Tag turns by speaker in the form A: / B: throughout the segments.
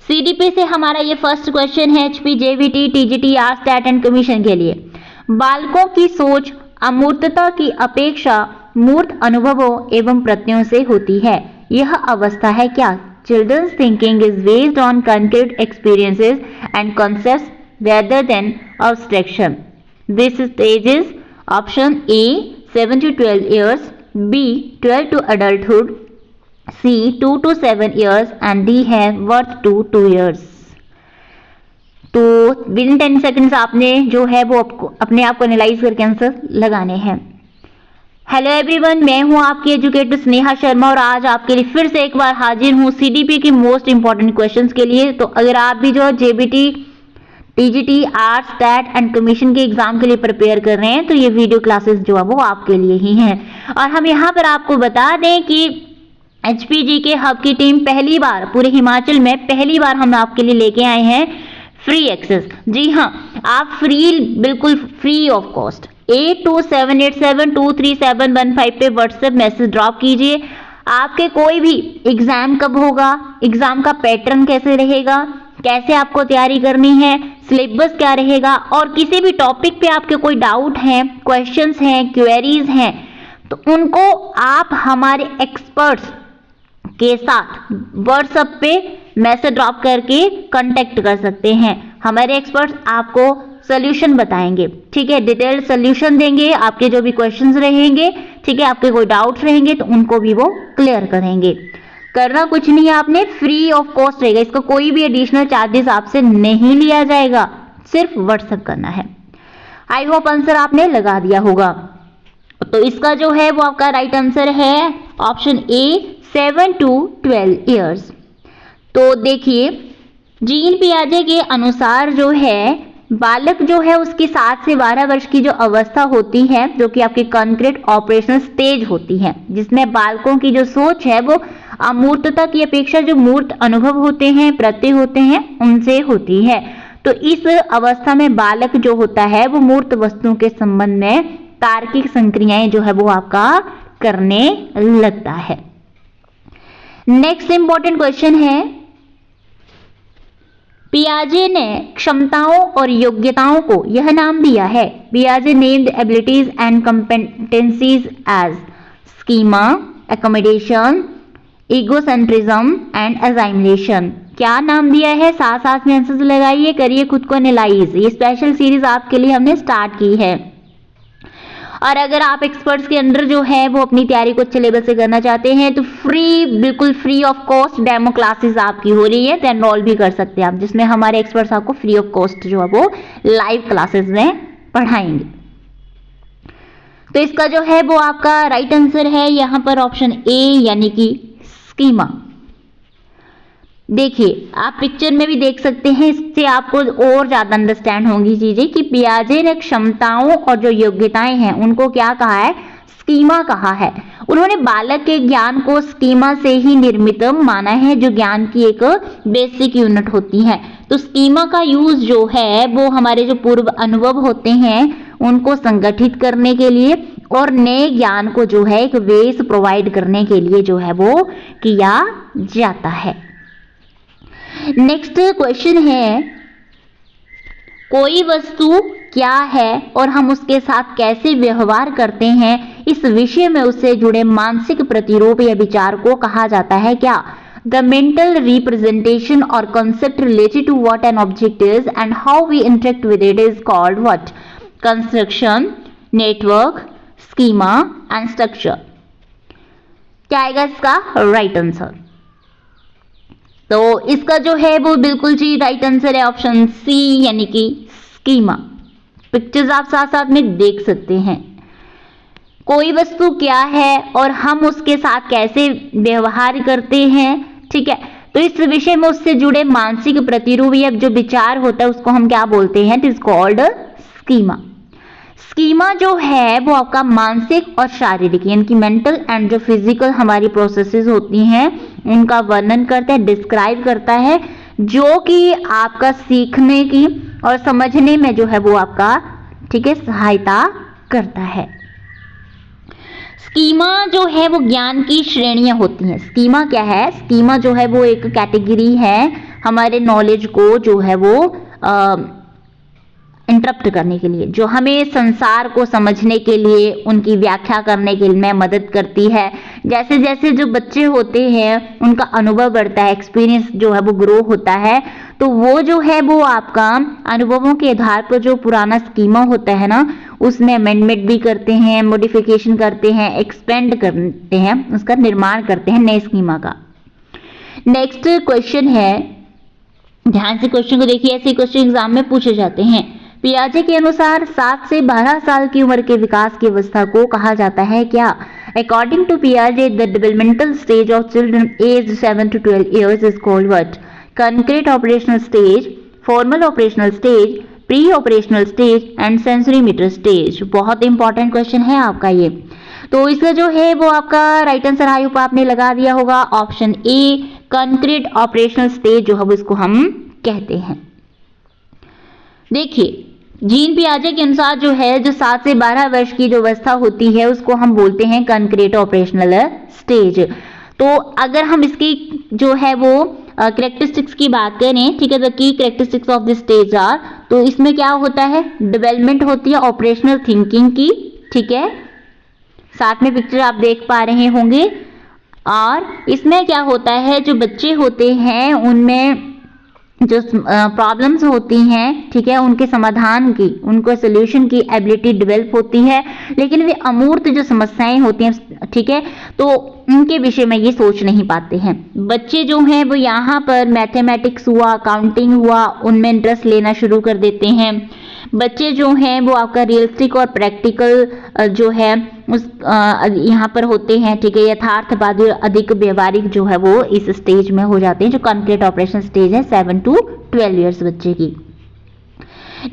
A: CDP से हमारा ये फर्स्ट क्वेश्चन है HP, JBT, TGT, RSTET and commission के लिए। बालकों की सोच अमूर्तता की अपेक्षा मूर्त अनुभवों एवं प्रत्ययों से होती है। यह अवस्था है क्या? Children's thinking is based on concrete experiences and concepts rather than abstraction. This stage is option A 7 to 12 years, B 12 to adulthood, C 2 to 7 years and D है worth to 2 years. तो विद इन 10 सेकेंड्स आपने जो है वो अपने आप को analyse करके आंसर लगाने हैं। हेलो एवरीवन, मैं हूं आपकी एजुकेटर स्नेहा शर्मा और आज आपके लिए फिर से एक बार हाजिर हूं सीडीपी के मोस्ट इंपॉर्टेंट क्वेश्चंस के लिए। तो अगर आप भी जो JBT, TGT, arts, TET and commission के एग्जाम के लिए प्रिपेयर कर रहे हैं तो ये वीडियो क्लासेस जो है वो आपके लिए ही हैं। और हम यहाँ पर आपको बता दें कि एचपीजी के हब की टीम पहली बार पूरे हिमाचल में पहली बार हम आपके लिए लेके आए हैं फ्री एक्सेस। जी हाँ, आप बिल्कुल फ्री ऑफ कॉस्ट 8278723715 पे व्हाट्सएप मैसेज ड्रॉप कीजिए। आपके कोई भी एग्जाम कब होगा, एग्जाम का पैटर्न कैसे रहेगा, कैसे आपको तैयारी करनी है, सिलेबस क्या रहेगा और किसी भी टॉपिक पे आपके कोई डाउट हैं, क्वेश्चंस हैं, क्वेरीज हैं तो उनको आप हमारे एक्सपर्ट्स के साथ व्हाट्सएप पे मैसेज ड्रॉप करके कांटेक्ट कर सकते हैं। हमारे एक्सपर्ट्स आपको सोल्यूशन बताएंगे, ठीक है, डिटेल्ड सोल्यूशन देंगे, आपके जो भी क्वेश्चंस रहेंगे, ठीक है, आपके कोई डाउट्स रहेंगे तो उनको भी वो क्लियर करेंगे। करना कुछ नहीं है, आपने फ्री ऑफ कॉस्ट रहेगा, इसका कोई भी एडिशनल चार्जेस आपसे नहीं लिया जाएगा, सिर्फ व्हाट्सएप करना है। आई होप आंसर आपने लगा दिया होगा। तो इसका जो है वो आपका राइट आंसर है ऑप्शन ए 7 to 12 ईयर्स। तो देखिए जीन पियाजे के अनुसार जो है बालक जो है उसकी 7 से 12 वर्ष की जो अवस्था होती है जो कि आपकी कॉन्क्रीट ऑपरेशनल स्टेज होती है, जिसमें बालकों की जो सोच है वो अमूर्तता की अपेक्षा जो मूर्त अनुभव होते हैं, प्रत्यय होते हैं, उनसे होती है। तो इस अवस्था में बालक जो होता है वो मूर्त वस्तुओं के संबंध में तार्किक संक्रियाएं जो है वो आपका करने लगता है। नेक्स्ट इंपॉर्टेंट क्वेश्चन है, पियाजे ने क्षमताओं और योग्यताओं को यह नाम दिया है। पियाजे named abilities and competencies as schema, accommodation, egocentrism and assimilation. क्या नाम दिया है? साथ साथ में आंसर लगाइए, करिए खुद को एनालाइज। ये स्पेशल सीरीज आपके लिए हमने स्टार्ट की है और अगर आप एक्सपर्ट्स के अंडर जो है वो अपनी तैयारी को अच्छे लेवल से करना चाहते हैं तो बिल्कुल free of cost demo classes आपकी हो रही है, तो एनरोल भी कर सकते हैं आप, जिसमें हमारे एक्सपर्ट्स आपको फ्री ऑफ कॉस्ट जो है वो लाइव क्लासेस में पढ़ाएंगे। तो इसका जो है वो आपका राइट आंसर है यहाँ पर ऑप्शन ए यानी कि स्कीमा। देखिए आप पिक्चर में भी देख सकते हैं, इससे आपको और ज्यादा अंडरस्टैंड होंगी चीजें कि पियाजे ने क्षमताओं और जो योग्यताएं हैं उनको क्या कहा है? स्कीमा कहा है। उन्होंने बालक के ज्ञान को स्कीमा से ही निर्मित माना है, जो ज्ञान की एक बेसिक यूनिट होती है। तो स्कीमा का यूज जो है वो हमारे जो पूर्व अनुभव होते हैं उनको संगठित करने के लिए और नए ज्ञान को जो है एक बेस प्रोवाइड करने के लिए जो है वो किया जाता है। नेक्स्ट क्वेश्चन है, कोई वस्तु क्या है और हम उसके साथ कैसे व्यवहार करते हैं, इस विषय में उससे जुड़े मानसिक प्रतिरूप या विचार को कहा जाता है क्या? द मेंटल रिप्रेजेंटेशन और concept related to what an object is and how we interact with it is called what? Construction, network, schema and structure. क्या आएगा इसका राइट आंसर? तो इसका जो है वो बिल्कुल जी राइट आंसर है ऑप्शन सी यानी कि स्कीमा। पिक्चर्स आप साथ साथ में देख सकते हैं। कोई वस्तु क्या है और हम उसके साथ कैसे व्यवहार करते हैं, ठीक है, तो इस विषय में उससे जुड़े मानसिक प्रतिरूप या जो विचार होता है उसको हम क्या बोलते हैं? It is called schema. Schema जो है वो आपका मानसिक और शारीरिक यानी कि मेंटल एंड जो फिजिकल हमारी प्रोसेसेस होती हैं उनका वर्णन करता है, डिस्क्राइब करता है, जो कि आपका सीखने की और समझने में जो है वो आपका, ठीक है, सहायता करता है। स्कीमा जो है वो ज्ञान की श्रेणियां होती हैं। स्कीमा क्या है? स्कीमा जो है वो एक कैटेगरी है हमारे नॉलेज को जो है वो इंटरप्ट करने के लिए, जो हमें संसार को समझने के लिए, उनकी व्याख्या करने के लिए मदद करती है। जैसे जैसे जो बच्चे होते हैं उनका अनुभव बढ़ता है, एक्सपीरियंस जो है वो ग्रो होता है, तो वो जो है वो आपका अनुभवों के आधार पर जो पुराना स्कीमा होता है ना, उसमें अमेंडमेंट भी करते हैं, मॉडिफिकेशन करते हैं, एक्सपेंड करते हैं, उसका निर्माण करते हैं नए स्कीमा का। नेक्स्ट क्वेश्चन है, ध्यान से क्वेश्चन को देखिए, ऐसे क्वेश्चन एग्जाम में पूछे जाते हैं। पियाजे के अनुसार 7 से 12 साल की उम्र के विकास की अवस्था को कहा जाता है क्या? अकॉर्डिंग टू पियाजे the developmental stage of children age 7 to 12 years is called what? Concrete operational stage, formal operational stage, pre operational stage and sensorimotor stage. बहुत इंपॉर्टेंट क्वेश्चन है आपका ये। तो इसका जो है वो आपका राइट आंसर आई होप आपने लगा दिया होगा, option A concrete operational stage जो है वो इसको हम कहते हैं। देखिए, जीन पियाजे के अनुसार जो है, जो 7 से 12 वर्ष की जो अवस्था होती है उसको हम बोलते हैं कंक्रीट ऑपरेशनल स्टेज। तो अगर हम इसकी जो है वो कैरेक्टरिस्टिक्स की बात करें, ठीक है, the key characteristics of this stage are, तो इसमें क्या होता है, डेवलपमेंट होती है ऑपरेशनल थिंकिंग की, ठीक है, साथ में पिक्चर आप देख पा रहे होंगे। और इसमें क्या होता है, जो बच्चे होते हैं उनमें जो प्रॉब्लम्स होती हैं, ठीक है, उनके समाधान की, उनको सोल्यूशन की एबिलिटी डेवलप होती है, लेकिन वे अमूर्त जो समस्याएं होती हैं, ठीक है, तो उनके विषय में ये सोच नहीं पाते हैं। बच्चे जो हैं वो यहाँ पर मैथमेटिक्स हुआ, काउंटिंग हुआ, उनमें इंटरेस्ट लेना शुरू कर देते हैं। बच्चे जो हैं वो आपका रियलिस्टिक और प्रैक्टिकल जो है उस यहाँ पर होते हैं, ठीक है, यथार्थवादी अधिक व्यवहारिक जो है वो इस स्टेज में हो जाते हैं, जो कंक्रीट ऑपरेशन स्टेज है 7 to 12 years बच्चे की।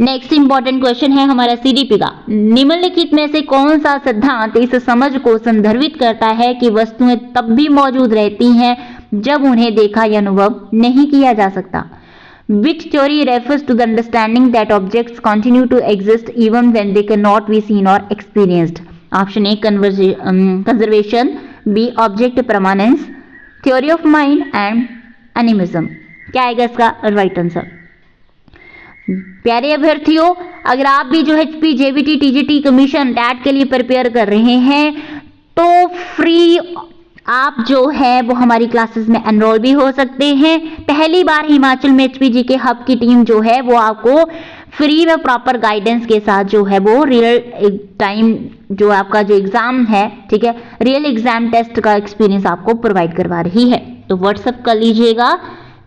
A: नेक्स्ट इंपॉर्टेंट क्वेश्चन है हमारा सीडीपी का, निम्नलिखित में से कौन सा सिद्धांत इस समझ को संदर्भित करता है कि वस्तुएं तब भी मौजूद रहती हैं जब उन्हें देखा या अनुभव नहीं किया जा सकता? Which theory refers to the understanding that objects continue to exist even when they cannot be seen or experienced? Option A conservation, B object permanence, theory of mind and animism. क्या आएगा इसका राइट आंसर? प्यारे अभ्यर्थियों, अगर आप भी जो HP JBT TGT commission TET के लिए प्रिपेयर कर रहे हैं तो फ्री आप जो है वो हमारी क्लासेस में एनरोल भी हो सकते हैं। पहली बार हिमाचल में HPG के हब की टीम जो है वो आपको फ्री में प्रॉपर गाइडेंस के साथ जो है वो रियल टाइम जो आपका जो एग्जाम है, ठीक है, रियल एग्जाम टेस्ट का एक्सपीरियंस आपको प्रोवाइड करवा रही है। तो व्हाट्सएप कर लीजिएगा,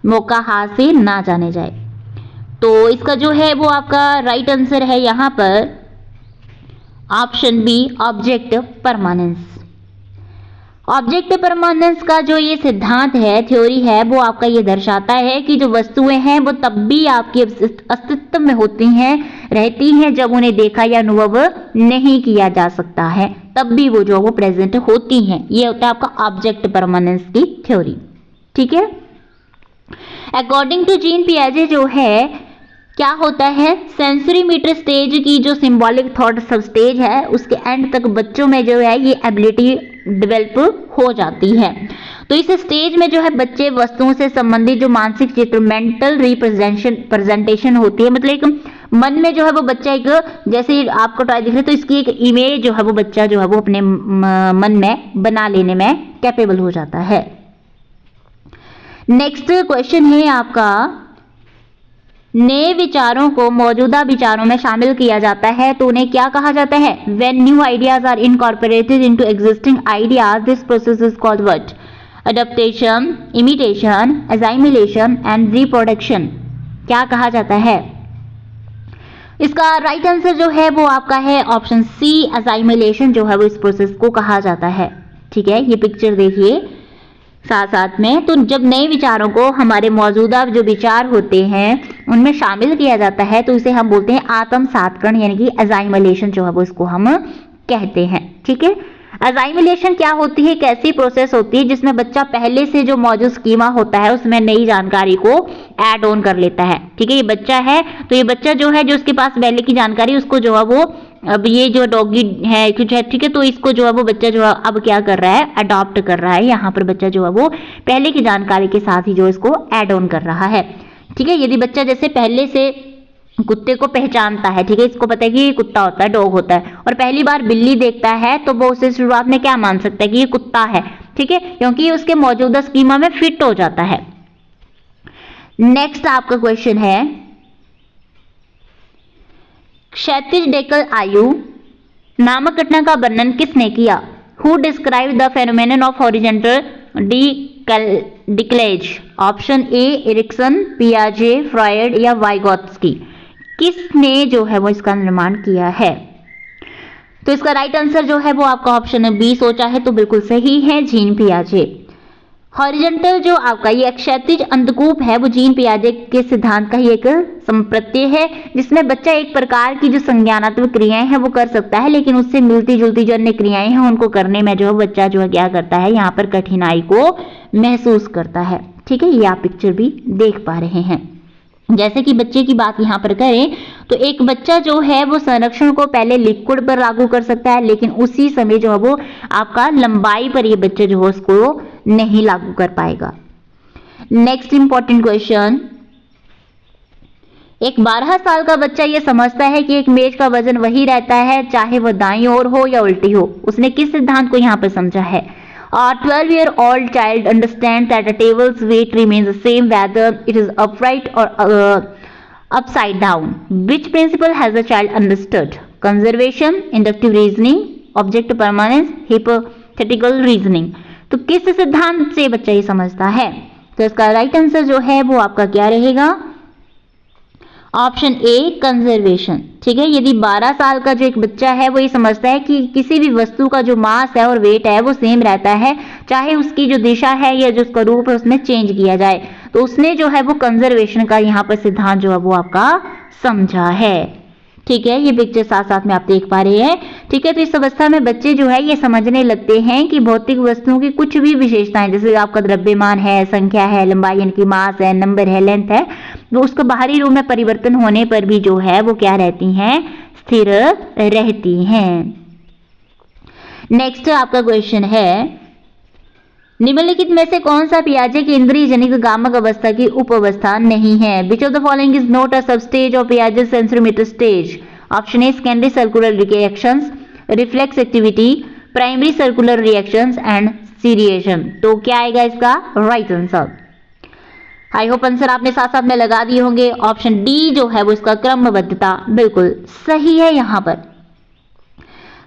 A: मौका हाथ से ना जाने जाए। तो इसका जो है वो आपका राइट आंसर है यहाँ पर option B object permanence. Object permanence का जो ये सिद्धांत है, थ्योरी है, वो आपका ये दर्शाता है कि जो वस्तुएं हैं वो तब भी आपके अस्तित्व में होती हैं, रहती हैं जब उन्हें देखा या अनुभव नहीं किया जा सकता है, तब भी वो जो वो प्रेजेंट होती हैं। ये होता है आपका ऑब्जेक्ट परमानेंस की थ्योरी, ठीक है। अकॉर्डिंग टू जीन पियाजे जो है क्या होता है, सेंसरीमीटर स्टेज की जो सिंबॉलिक थॉट सब स्टेज है उसके एंड तक बच्चों में जो है ये एबिलिटी डेवलप हो जाती है। तो इस स्टेज में जो है बच्चे वस्तुओं से संबंधित जो मानसिक चित्र, मेंटल रिप्रेजेंटेशन होती है, मतलब एक मन में जो है वो बच्चा एक, जैसे आपको टॉय दिख रहा है तो इसकी एक इमेज जो है वो बच्चा जो है वो अपने मन में बना लेने में कैपेबल हो जाता है। नेक्स्ट क्वेश्चन है आपका, नए विचारों को मौजूदा विचारों में शामिल किया जाता है तो उन्हें क्या कहा जाता है? When new ideas are incorporated into existing ideas, this process is called what? Adaptation, imitation, assimilation and reproduction. क्या कहा जाता है? इसका राइट आंसर जो है वो आपका है ऑप्शन सी, assimilation जो है वो इस प्रोसेस को कहा जाता है, ठीक है। ये पिक्चर देखिए साथ साथ में, तो जब नए विचारों को हमारे मौजूदा जो विचार होते हैं उनमें शामिल किया जाता है तो इसे हम बोलते हैं आत्मसात्करण, यानी कि असाइमिलेशन जो है वो इसको हम कहते हैं, ठीक है। असाइमिलेशन क्या होती है, कैसी प्रोसेस होती है जिसमें बच्चा पहले से जो मौजूद स्कीमा होता है उसमें नई जानकारी को ऐड ऑन कर लेता है, ठीक है। ये बच्चा है तो ये बच्चा जो है जो उसके पास पहले की जानकारी उसको जो है वो अब ये जो डॉगी है कुछ है, ठीक है, तो इसको जो है वो बच्चा जो है अब क्या कर रहा है, अडॉप्ट कर रहा है। यहाँ पर बच्चा जो है वो पहले की जानकारी के साथ ही जो इसको ऐड ऑन कर रहा है, ठीक है। यदि बच्चा जैसे पहले से कुत्ते को पहचानता है, ठीक है, इसको पता है कि ये कुत्ता होता है, डॉग होता है, और पहली बार बिल्ली देखता है तो वो उसे शुरुआत में क्या मान सकता है कि ये कुत्ता है, ठीक है, क्योंकि ये उसके मौजूदा स्कीमा में फिट हो जाता है। नेक्स्ट आपका क्वेश्चन है, क्षैतिज डेकल आयु नामक घटना का वर्णन किसने किया? Who describe the phenomenon of horizontal decalage? Option A Erikson, पियाजे, फ्रॉयड या वाइगोत्स्की। किसने जो है वो इसका निर्माण किया है? तो इसका राइट आंसर जो है वो आपका ऑप्शन बी सोचा है तो बिल्कुल सही है, जीन पियाजे। हॉरिजॉन्टल जो आपका ये क्षैतिज अंधकूप है वो जीन पियाजे के सिद्धांत का ही एक संप्रत्यय है, जिसमें बच्चा एक प्रकार की जो संज्ञानात्मक क्रियाएं हैं वो कर सकता है, लेकिन उससे मिलती जुलती जो अन्य क्रियाएं हैं उनको करने में जो है बच्चा जो है क्या करता है, यहाँ पर कठिनाई को महसूस करता है, ठीक है। ये आप पिक्चर भी देख पा रहे हैं। जैसे कि बच्चे की बात यहाँ पर करें तो एक बच्चा जो है वो संरक्षण को पहले लिक्विड पर लागू कर सकता है, लेकिन उसी समय जो है वो आपका लंबाई पर ये बच्चे जो है उसको नहीं लागू कर पाएगा। नेक्स्ट इंपॉर्टेंट क्वेश्चन, एक 12 साल का बच्चा ये समझता है कि एक मेज का वजन वही रहता है चाहे वह दाईं ओर हो या उल्टी हो। उसने किस सिद्धांत को यहाँ पर समझा है? 12-year-old child understands that a table's weight remains the same whether it is upright or upside down. Which principle has the child understood? Conservation, inductive reasoning, object permanence, hypothetical reasoning. तो किस सिद्धांत से बच्चा ये समझता है? तो इसका राइट आंसर जो है वो आपका क्या रहेगा? ऑप्शन ए कंजर्वेशन, ठीक है। यदि 12 साल का जो एक बच्चा है वो ये समझता है कि किसी भी वस्तु का जो मास है और वेट है वो सेम रहता है, चाहे उसकी जो दिशा है या जो उसका रूप है उसमें चेंज किया जाए, तो उसने जो है वो कंजर्वेशन का यहाँ पर सिद्धांत जो है वो आपका समझा है, ठीक है। ये पिक्चर साथ साथ में आप देख पा रहे हैं, ठीक है। तो इस अवस्था में बच्चे जो है ये समझने लगते हैं कि भौतिक वस्तुओं की कुछ भी विशेषताएं, जैसे आपका द्रव्यमान है, संख्या है, लंबाई यानी कि मास है, नंबर है, लेंथ है, तो उसका बाहरी रूप में परिवर्तन होने पर भी जो है वो क्या रहती हैं, स्थिर रहती हैं। नेक्स्ट आपका क्वेश्चन है, निम्नलिखित में से कौन सा पियाजे की इंद्रिय जनित गामक अवस्था की उपावस्था नहीं है? Which of the following is not a sub stage of पियाजे sensorimotor stage? Option A secondary circular reactions, reflex activity, primary circular reactions and seriation. तो क्या आएगा इसका right answer? I hope answer आपने साथ साथ में लगा दिए होंगे। ऑप्शन डी जो है वो इसका क्रमबद्धता बिल्कुल सही है यहाँ पर।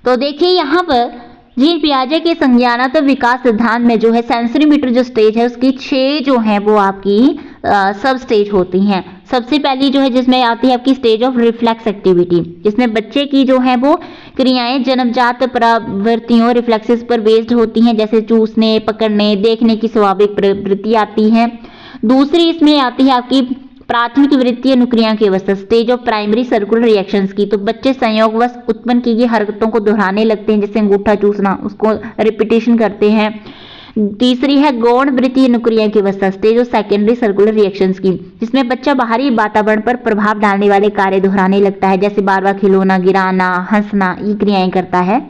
A: तो देखिए यहाँ पर जीन पियाजे के संज्ञानात्मक विकास सिद्धांत में जो है सेंसरीमीटर जो स्टेज है उसकी 6 जो है वो आपकी सब स्टेज होती हैं। सबसे पहली जो है जिसमें आती है आपकी स्टेज ऑफ रिफ्लेक्स एक्टिविटी, जिसमें बच्चे की जो है वो क्रियाएं जन्मजात प्रवृत्तियों रिफ्लेक्सेस पर बेस्ड होती हैं, जैसे चूसने, पकड़ने, देखने की स्वाभाविक प्रवृत्ति आती है। दूसरी इसमें आती है आपकी प्राथमिक वृत्तीय अनुक्रिया की अवस्था, stage of primary circular reactions की। तो बच्चे संयोगवश उत्पन्न की गई हरकतों को दोहराने लगते हैं, जैसे अंगूठा चूसना, उसको रिपीटेशन करते हैं। तीसरी है गौण वृत्तीय अनुक्रिया की अवस्था, stage of secondary circular reactions की, जिसमें बच्चा बाहरी वातावरण पर प्रभाव डालने वाले कार्य दोहराने लगता है, जैसे बार बार खिलौना, गिराना, हंसना, ये क्रियाएं करता है।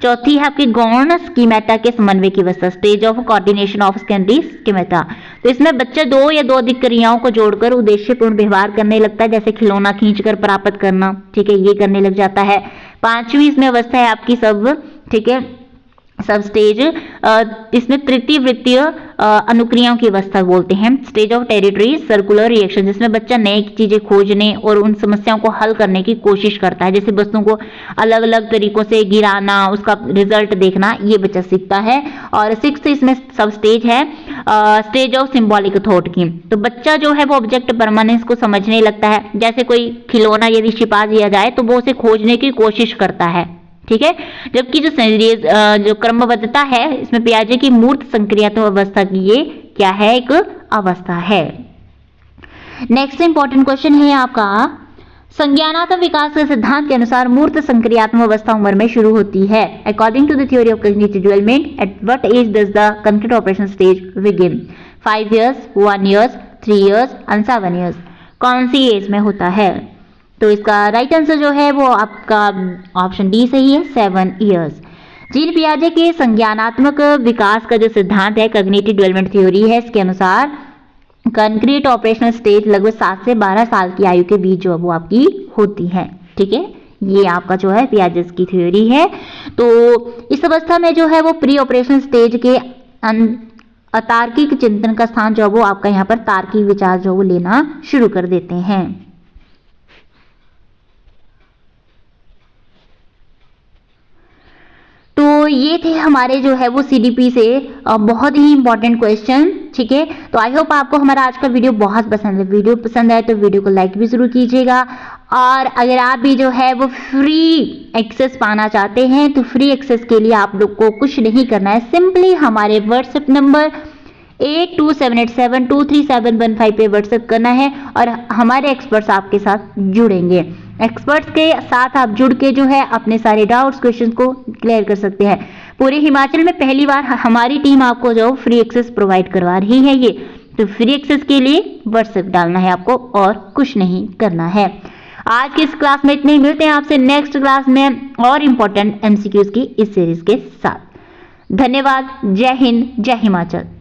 A: चौथी है आपकी गौण स्कीमेटा के समन्वय की अवस्था, stage of coordination of secondary schemata. तो इसमें बच्चा 2 या 2 अधिक क्रियाओं को जोड़कर उद्देश्यपूर्ण व्यवहार करने लगता है, जैसे खिलौना खींचकर प्राप्त करना, ठीक है, ये करने लग जाता है। पांचवी इसमें अवस्था है आपकी सब, ठीक है, सब स्टेज, इसमें तृतीय वृत्तीय अनुक्रियाओं की अवस्था बोलते हैं, stage of territory circular reaction, जिसमें बच्चा नई चीजें खोजने और उन समस्याओं को हल करने की कोशिश करता है, जैसे वस्तुओं को अलग अलग तरीकों से गिराना, उसका रिजल्ट देखना, ये बच्चा सीखता है। और 6th इसमें सब स्टेज है स्टेज ऑफ सिंबॉलिक थॉट की। तो बच्चा जो है वो ऑब्जेक्ट परमानेंस को समझने लगता है, जैसे कोई खिलौना यदि छिपा दिया जाए तो वो उसे खोजने की कोशिश करता है, ठीक है। जबकि जो क्रमबद्धता है इसमें पियाजे की मूर्त संक्रियात्मक अवस्था की ये क्या है, एक अवस्था है। नेक्स्ट इंपॉर्टेंट क्वेश्चन है आपका, संज्ञानात्मक विकास के सिद्धांत के अनुसार मूर्त संक्रियात्मक अवस्था उम्र में शुरू होती है। According to the theory of cognitive development, at what age does the concrete operation stage begin? 5 years, 1 year, 3 years and 7 years। कौन सी एज में होता है? तो इसका राइट आंसर जो है वो आपका ऑप्शन डी सही है, 7 इयर्स। जीन पियाजे के संज्ञानात्मक विकास का जो सिद्धांत है, कॉग्निटिव डेवलपमेंट थ्योरी है, इसके अनुसार कंक्रीट ऑपरेशनल स्टेज लगभग 7 से 12 साल की आयु के बीच जो वो आपकी होती है। ठीक है, ये आपका जो है पियाजे की थ्योरी है। तो इस अवस्था में जो है वो प्री ऑपरेशनल स्टेज के अतार्किक चिंतन का स्थान जो वो आपका यहाँ पर तार्किक विचार जो वो लेना शुरू कर देते हैं। तो ये थे हमारे जो है वो सीडीपी से बहुत ही इंपॉर्टेंट क्वेश्चन। ठीक है, तो आई होप आपको हमारा आज का वीडियो बहुत पसंद है। वीडियो पसंद आए तो वीडियो को लाइक भी जरूर कीजिएगा, और अगर आप भी जो है वो फ्री एक्सेस पाना चाहते हैं तो फ्री एक्सेस के लिए आप लोग को कुछ नहीं करना है, सिंपली हमारे व्हाट्सएप नंबर 8278723715 पे व्हाट्सएप करना है और हमारे एक्सपर्ट्स आपके साथ जुड़ेंगे। एक्सपर्ट्स के साथ आप जुड़ के जो है अपने सारे डाउट्स क्वेश्चंस को क्लियर कर सकते हैं। पूरे हिमाचल में पहली बार हमारी टीम आपको जो फ्री एक्सेस प्रोवाइड करवा रही है ये, तो फ्री एक्सेस के लिए व्हाट्सएप डालना है आपको और कुछ नहीं करना है। आज की इस क्लास में इतने ही, मिलते हैं आपसे नेक्स्ट क्लास में और इंपॉर्टेंट एमसीक्यूज की इस सीरीज के साथ। धन्यवाद। जय हिंद, जय हिमाचल।